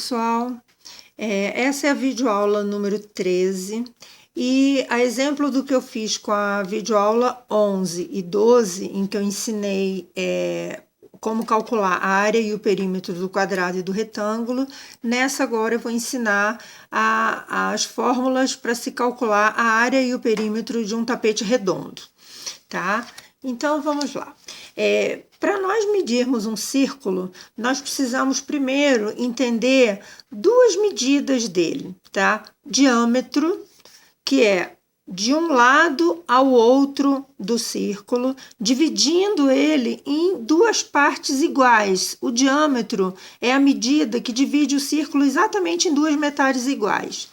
pessoal? Essa é a videoaula número 13 e a exemplo do que eu fiz com a videoaula 11 e 12, em que eu ensinei como calcular a área e o perímetro do quadrado e do retângulo, nessa agora eu vou ensinar as fórmulas para se calcular a área e o perímetro de um tapete redondo, tá? Então, vamos lá. Para nós medirmos um círculo, nós precisamos primeiro entender duas medidas dele, tá? Diâmetro, que é de um lado ao outro do círculo, dividindo ele em duas partes iguais. O diâmetro é a medida que divide o círculo exatamente em duas metades iguais.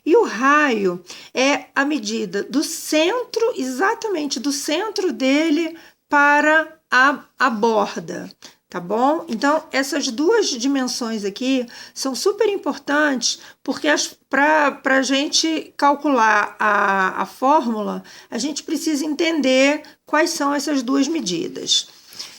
E o raio é a medida do centro, exatamente do centro dele para a borda, tá bom? Então, essas duas dimensões aqui são super importantes, porque para a gente calcular a fórmula, a gente precisa entender quais são essas duas medidas.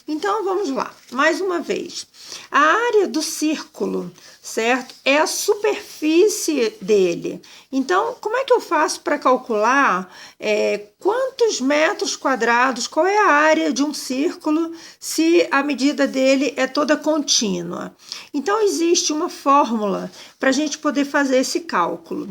Então, vamos lá, mais uma vez. A área do círculo, certo? É a superfície dele. Então, como é que eu faço para calcular quantos metros quadrados, qual é a área de um círculo, se a medida dele é toda contínua? Então, existe uma fórmula para a gente poder fazer esse cálculo.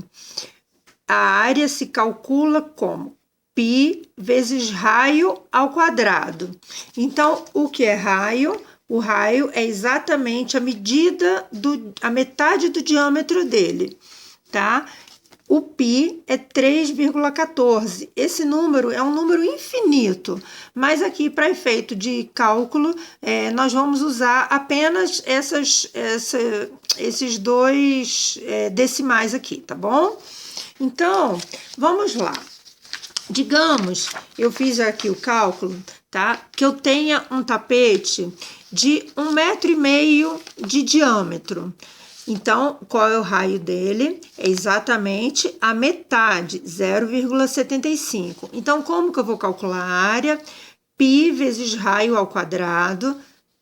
A área se calcula como π vezes raio ao quadrado. Então, o que é raio? O raio é exatamente a metade do diâmetro dele, tá? O π é 3,14. Esse número é um número infinito, mas aqui, para efeito de cálculo, nós vamos usar apenas esses dois decimais aqui, tá bom? Então, vamos lá. Digamos, eu fiz aqui o cálculo, tá? Que eu tenha um tapete de 1,5 m de diâmetro. Então, qual é o raio dele? É exatamente a metade, 0,75. Então, como que eu vou calcular a área? Π vezes raio ao quadrado,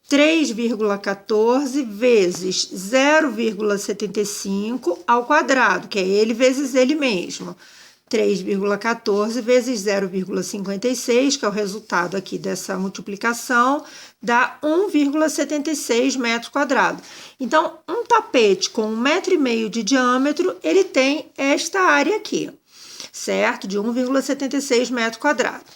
3,14 vezes 0,75 ao quadrado, que é ele vezes ele mesmo. 3,14 vezes 0,56, que é o resultado aqui dessa multiplicação, dá 1,76 metros quadrados. Então, um tapete com 1,5 m de diâmetro, ele tem esta área aqui, certo? De 1,76 metros quadrados.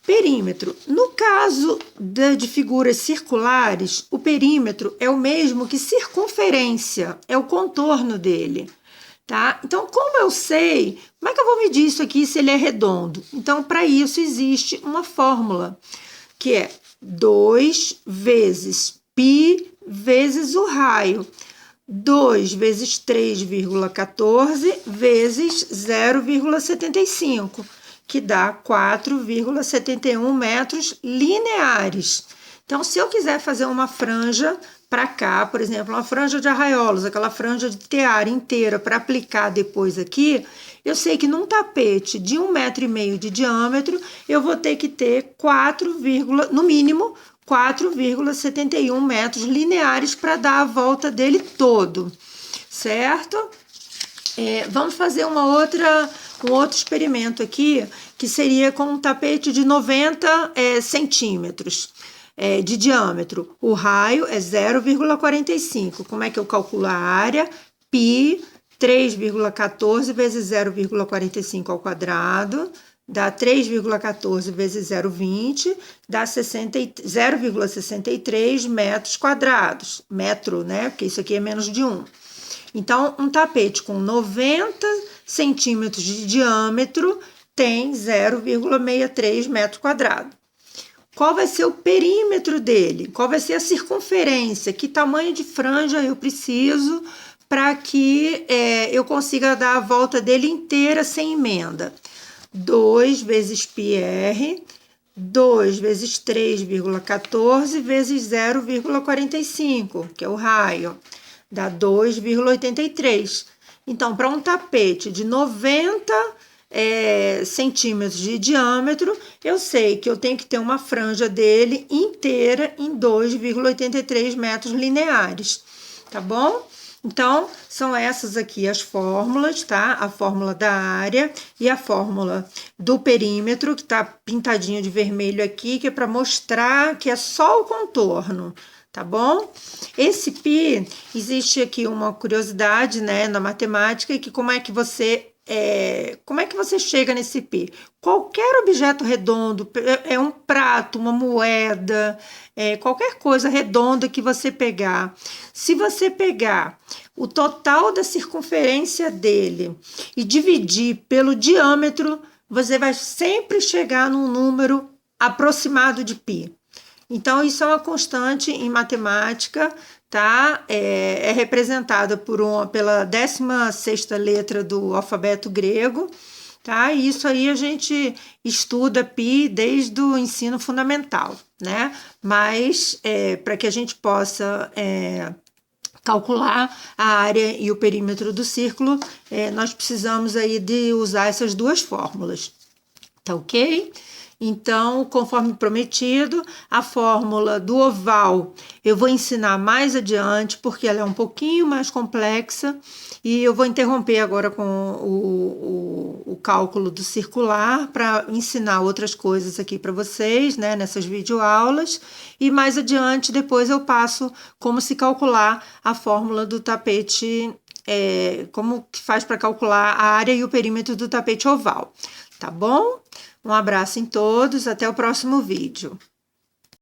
Perímetro. No caso de figuras circulares, o perímetro é o mesmo que circunferência, é o contorno dele. Tá? Então, como eu sei, como é que eu vou medir isso aqui se ele é redondo? Então, para isso existe uma fórmula, que é 2 vezes π vezes o raio. 2 vezes 3,14 vezes 0,75, que dá 4,71 metros lineares. Então, se eu quiser fazer uma franja para cá, por exemplo, uma franja de arraiolos, aquela franja de tear inteira para aplicar depois aqui, eu sei que num tapete de 1,5 m de diâmetro, eu vou ter que ter no mínimo 4,71 metros lineares para dar a volta dele todo, certo? Vamos fazer um outro experimento aqui, que seria com um tapete de 90 centímetros. De diâmetro. O raio é 0,45. Como é que eu calculo a área? Π, 3,14 vezes 0,45 ao quadrado, dá 3,14 vezes 0,20, dá 0,63 metros quadrados. Metro, né? Porque isso aqui é menos de 1. Então, um tapete com 90 centímetros de diâmetro tem 0,63 metros quadrados. Qual vai ser o perímetro dele? Qual vai ser a circunferência? Que tamanho de franja eu preciso para que eu consiga dar a volta dele inteira sem emenda? 2 vezes πr, 2 vezes 3,14 vezes 0,45, que é o raio, dá 2,83. Então, para um tapete de 90 centímetros de diâmetro, eu sei que eu tenho que ter uma franja dele inteira em 2,83 metros lineares, tá bom? Então, são essas aqui as fórmulas, tá? A fórmula da área e a fórmula do perímetro, que tá pintadinho de vermelho aqui, que é para mostrar que é só o contorno, tá bom? Esse π, existe aqui uma curiosidade, né, na matemática, que como é que você chega nesse π? Qualquer objeto redondo, é um prato, uma moeda, qualquer coisa redonda que você pegar. Se você pegar o total da circunferência dele e dividir pelo diâmetro, você vai sempre chegar num número aproximado de π. Então, isso é uma constante em matemática, tá? É representada pela 16ª letra do alfabeto grego, tá? E isso aí a gente estuda π desde o ensino fundamental, né? Mas para que a gente possa calcular a área e o perímetro do círculo, nós precisamos aí de usar essas duas fórmulas, tá ok? Então, conforme prometido, a fórmula do oval eu vou ensinar mais adiante, porque ela é um pouquinho mais complexa, e eu vou interromper agora com o cálculo do circular para ensinar outras coisas aqui para vocês, né, nessas videoaulas, e mais adiante, depois eu passo como se calcular a fórmula do tapete, como que faz para calcular a área e o perímetro do tapete oval, tá bom? Um abraço em todos, até o próximo vídeo.